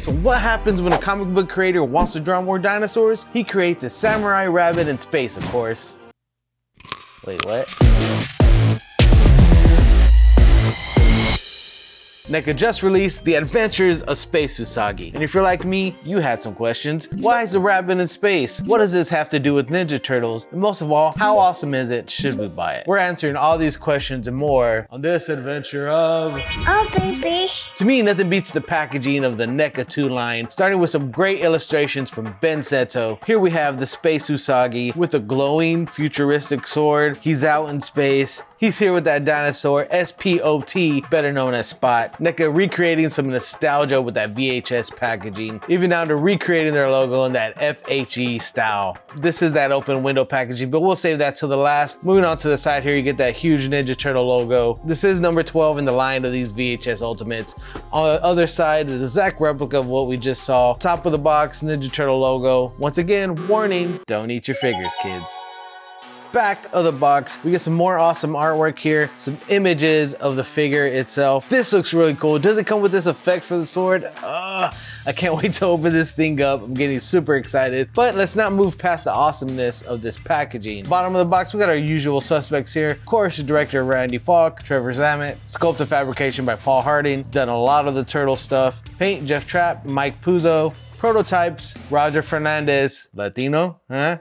So what happens when a comic book creator wants to draw more dinosaurs? He creates a samurai rabbit in space, of course. Wait, what? NECA just released The Adventures of Space Usagi. And if you're like me, you had some questions. Why is a rabbit in space? What does this have to do with Ninja Turtles? And most of all, how awesome is it? Should we buy it? We're answering all these questions and more on this adventure of... Oh, baby. To me, nothing beats the packaging of the NECA Toon line, starting with some great illustrations from Ben Seto. Here we have the Space Usagi with a glowing, futuristic sword. He's out in space. He's here with that dinosaur, S-P-O-T, better known as Spot. NECA recreating some nostalgia with that VHS packaging, even down to recreating their logo in that FHE style. This is that open window packaging, but we'll save that till the last. Moving on to the side here, you get that huge Ninja Turtle logo. This is number 12 in the line of these VHS Ultimates. On the other side is the exact replica of what we just saw. Top of the box, Ninja Turtle logo. Once again, warning, don't eat your figures, kids. Back of the box, we get some more awesome artwork here, some images of the figure itself. This looks really cool. Does it come with this effect for the sword? I can't wait to open this thing up. I'm getting super excited, but let's not move past the awesomeness of this packaging. Bottom of the box, we got our usual suspects here. Of course, the director Randy Falk, Trevor Zammit, sculpt and fabrication by Paul Harding, done a lot of the turtle stuff. Paint, Jeff Trapp, Mike Puzo. Prototypes, Roger Fernandez, Latino, I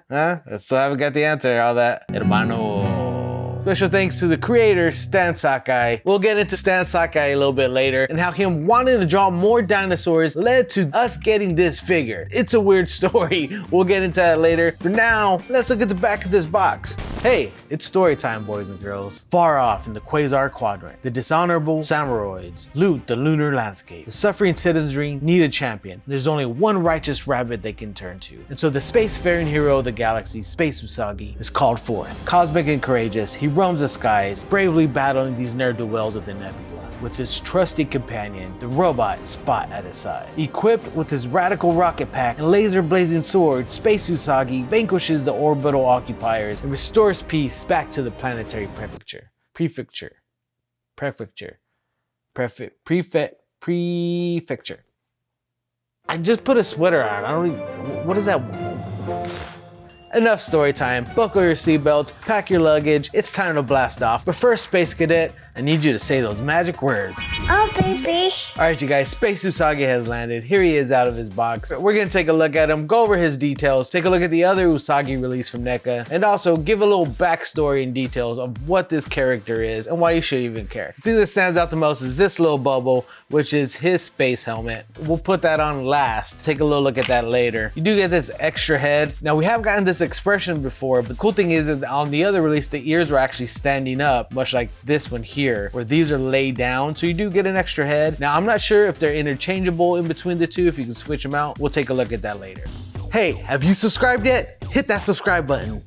still haven't got the answer, all that, hermano. Special thanks to the creator, Stan Sakai. We'll get into Stan Sakai a little bit later and how him wanting to draw more dinosaurs led to us getting this figure. It's a weird story. We'll get into that later. For now, let's look at the back of this box. Hey, it's story time, boys and girls. Far off in the Quasar Quadrant, the dishonorable Samuroids loot the lunar landscape. The suffering citizenry need a champion. There's only one righteous rabbit they can turn to. And so the spacefaring hero of the galaxy, Space Usagi, is called forth. Cosmic and courageous, he roams the skies, bravely battling these ne'er-do-wells of the nebula, with his trusty companion, the robot Spot, at his side. Equipped with his radical rocket pack and laser-blazing sword, Space Usagi vanquishes the orbital occupiers and restores peace back to the planetary prefecture. I just put a sweater on. I don't even, what is that? Enough story time. Buckle your seatbelts, pack your luggage. It's time to blast off. But first, Space Cadet, I need you to say those magic words. Oh, baby. All right, you guys, Space Usagi has landed. Here he is out of his box. We're gonna take a look at him, go over his details, take a look at the other Usagi release from NECA, and also give a little backstory and details of what this character is and why you should even care. The thing that stands out the most is this little bubble, which is his space helmet. We'll put that on last. Take a little look at that later. You do get this extra head. Now, we have gotten this expression before, but the cool thing is that on the other release, the ears were actually standing up, much like this one here, where these are laid down, so you do get an extra head. Now, I'm not sure if they're interchangeable in between the two, if you can switch them out. We'll take a look at that later. Hey, have you subscribed yet? Hit that subscribe button.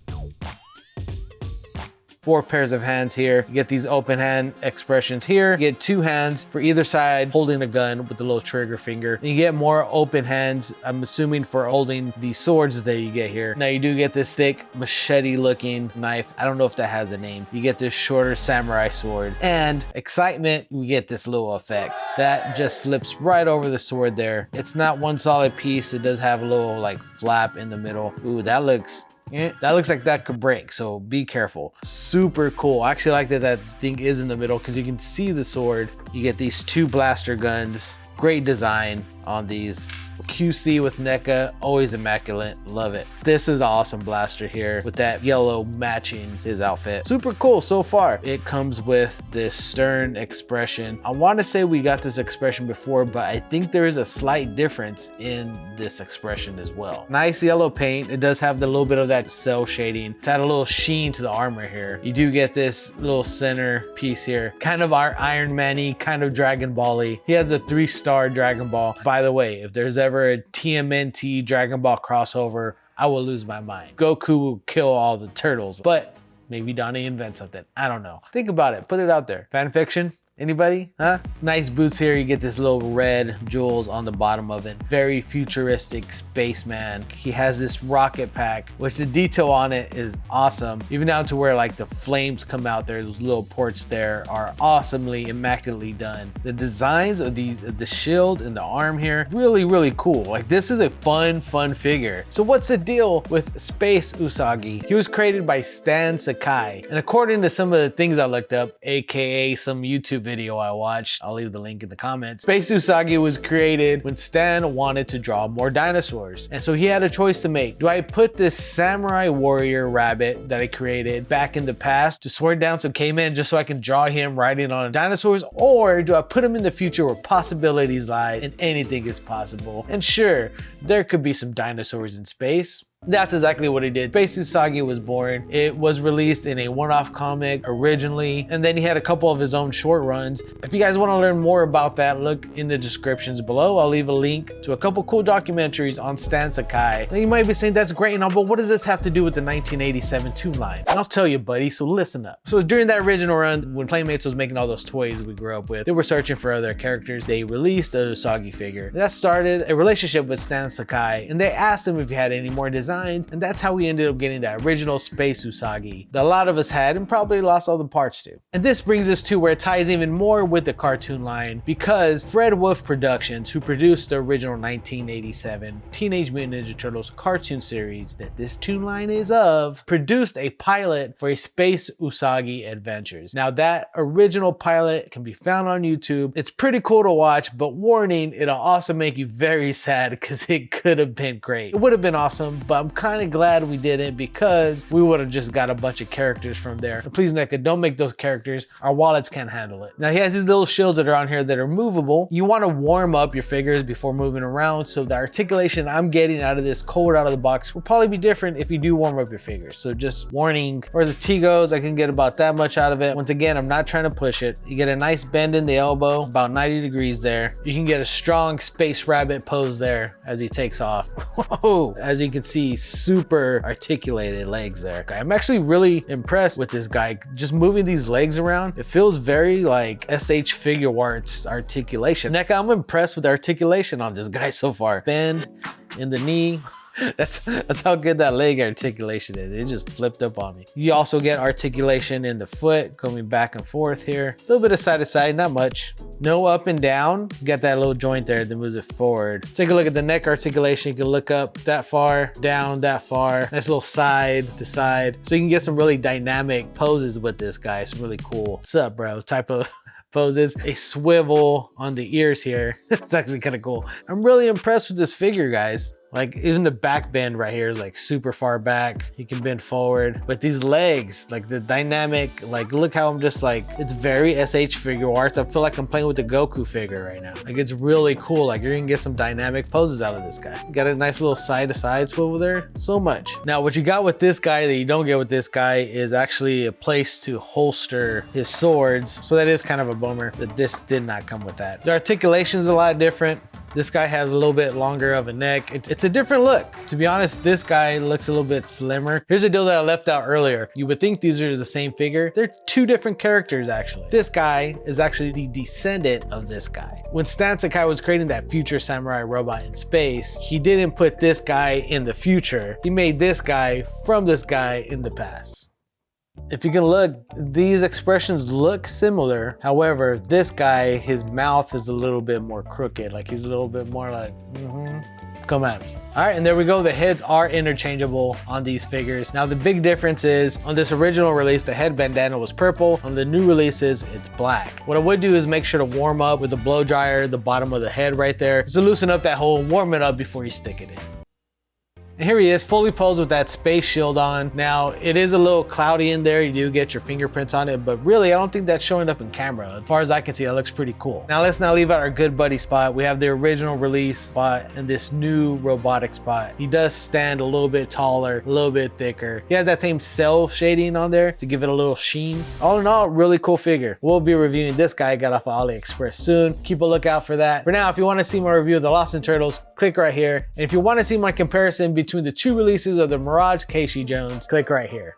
4 pairs of hands here. You get these open hand expressions here. You get 2 hands for either side holding a gun with the little trigger finger. And you get more open hands, I'm assuming for holding the swords that you get here. Now you do get this thick machete looking knife. I don't know if that has a name. You get this shorter samurai sword. And excitement, we get this little effect. That just slips right over the sword there. It's not one solid piece. It does have a little like flap in the middle. Ooh, that looks like that could break, so be careful. Super cool. I actually like that that thing is in the middle because you can see the sword. You get these 2 blaster guns. Great design on these. QC with NECA, always immaculate, love it. This is an awesome blaster here with that yellow matching his outfit. Super cool so far. It comes with this stern expression. I want to say we got this expression before, but I think there is a slight difference in this expression as well. Nice yellow paint. It does have the little bit of that cell shading. It's had a little sheen to the armor here. You do get this little center piece here. Kind of our Iron Man-y, kind of Dragon Ball-y. He has a 3-star Dragon Ball. By the way, if there's ever a TMNT Dragon Ball crossover, I will lose my mind. Goku will kill all the turtles, but maybe Donnie invents something. I don't know. Think about it. Put it out there. Fan fiction? Anybody? Huh? Nice boots here. You get this little red jewels on the bottom of it. Very futuristic spaceman. He has this rocket pack, which the detail on it is awesome. Even down to where like the flames come out there, those little ports there are awesomely, immaculately done. The designs of the shield and the arm here, really, really cool. Like this is a fun figure. So what's the deal with Space Usagi? He was created by Stan Sakai. And according to some of the things I looked up, AKA some YouTube video I watched, I'll leave the link in the comments. Space Usagi was created when Stan wanted to draw more dinosaurs. And so he had a choice to make. Do I put this samurai warrior rabbit that I created back in the past to sword down some cavemen just so I can draw him riding on dinosaurs? Or do I put him in the future where possibilities lie and anything is possible? And sure, there could be some dinosaurs in space. That's exactly what he did. Space Usagi was born. It was released in a one-off comic originally, and then he had a couple of his own short runs. If you guys want to learn more about that, look in the descriptions below. I'll leave a link to a couple cool documentaries on Stan Sakai. Now you might be saying that's great and all, but what does this have to do with the 1987 Toon line? And I'll tell you, buddy, so listen up. So during that original run, when Playmates was making all those toys we grew up with, they were searching for other characters. They released a Usagi figure. That started a relationship with Stan Sakai, and they asked him if he had any more designs, and that's how we ended up getting that original Space Usagi that a lot of us had and probably lost all the parts to. And this brings us to where it ties even more with the cartoon line, because Fred Wolf Productions, who produced the original 1987 Teenage Mutant Ninja Turtles cartoon series that this toon line is of, produced a pilot for a Space Usagi Adventures. Now that original pilot can be found on YouTube. It's pretty cool to watch, but warning, it'll also make you very sad because it could have been great. It would have been awesome, but I'm kind of glad we didn't, because we would have just got a bunch of characters from there. And please, NECA, don't make those characters. Our wallets can't handle it. Now he has these little shields that are on here that are movable. You want to warm up your figures before moving around, so the articulation I'm getting out of this cold out of the box will probably be different if you do warm up your figures. So just warning. Whereas the T goes, I can get about that much out of it. Once again, I'm not trying to push it. You get a nice bend in the elbow, about 90 degrees there. You can get a strong space rabbit pose there as he takes off. Whoa! As you can see, super articulated legs there. I'm actually really impressed with this guy. Just moving these legs around, it feels very like SH Figure Arts articulation. NECA, I'm impressed with the articulation on this guy so far. Bend in the knee. That's how good that leg articulation is. It just flipped up on me. You also get articulation in the foot, going back and forth here. A little bit of side to side, not much. No up and down. You got that little joint there that moves it forward. Take a look at the neck articulation. You can look up that far, down that far. Nice little side to side. So you can get some really dynamic poses with this guy. It's really cool. What's up, bro? Type of poses. A swivel on the ears here. It's actually kind of cool. I'm really impressed with this figure, guys. Like even the back bend right here is like super far back. You can bend forward, but these legs, like the dynamic, like look how I'm just like, it's very SH Figure Arts. I feel like I'm playing with the Goku figure right now. Like it's really cool. Like you're gonna get some dynamic poses out of this guy. Got a nice little side to side swivel there. So much. Now what you got with this guy that you don't get with this guy is actually a place to holster his swords. So that is kind of a bummer that this did not come with that. The articulation is a lot different. This guy has a little bit longer of a neck. It's a different look. To be honest, this guy looks a little bit slimmer. Here's a deal that I left out earlier. You would think these are the same figure. They're two different characters, actually. This guy is actually the descendant of this guy. When Stan Sakai was creating that future samurai robot in space, he didn't put this guy in the future. He made this guy from this guy in the past. If you can look, these expressions look similar. However, this guy, his mouth is a little bit more crooked. Like he's a little bit more like, come at me. All right, and there we go. The heads are interchangeable on these figures. Now, the big difference is on this original release, the head bandana was purple. On the new releases, it's black. What I would do is make sure to warm up with a blow dryer, the bottom of the head right there, just to loosen up that hole and warm it up before you stick it in. And here he is, fully posed with that space shield on. Now, it is a little cloudy in there. You do get your fingerprints on it, but really, I don't think that's showing up in camera. As far as I can see, that looks pretty cool. Now, let's not leave out our good buddy spot. We have the original release spot and this new robotic spot. He does stand a little bit taller, a little bit thicker. He has that same cell shading on there to give it a little sheen. All in all, really cool figure. We'll be reviewing this guy. I got off of AliExpress soon. Keep a lookout for that. For now, if you want to see my review of the Lost in Turtles, click right here. And if you want to see my comparison between the two releases of the Mirage Casey Jones, click right here.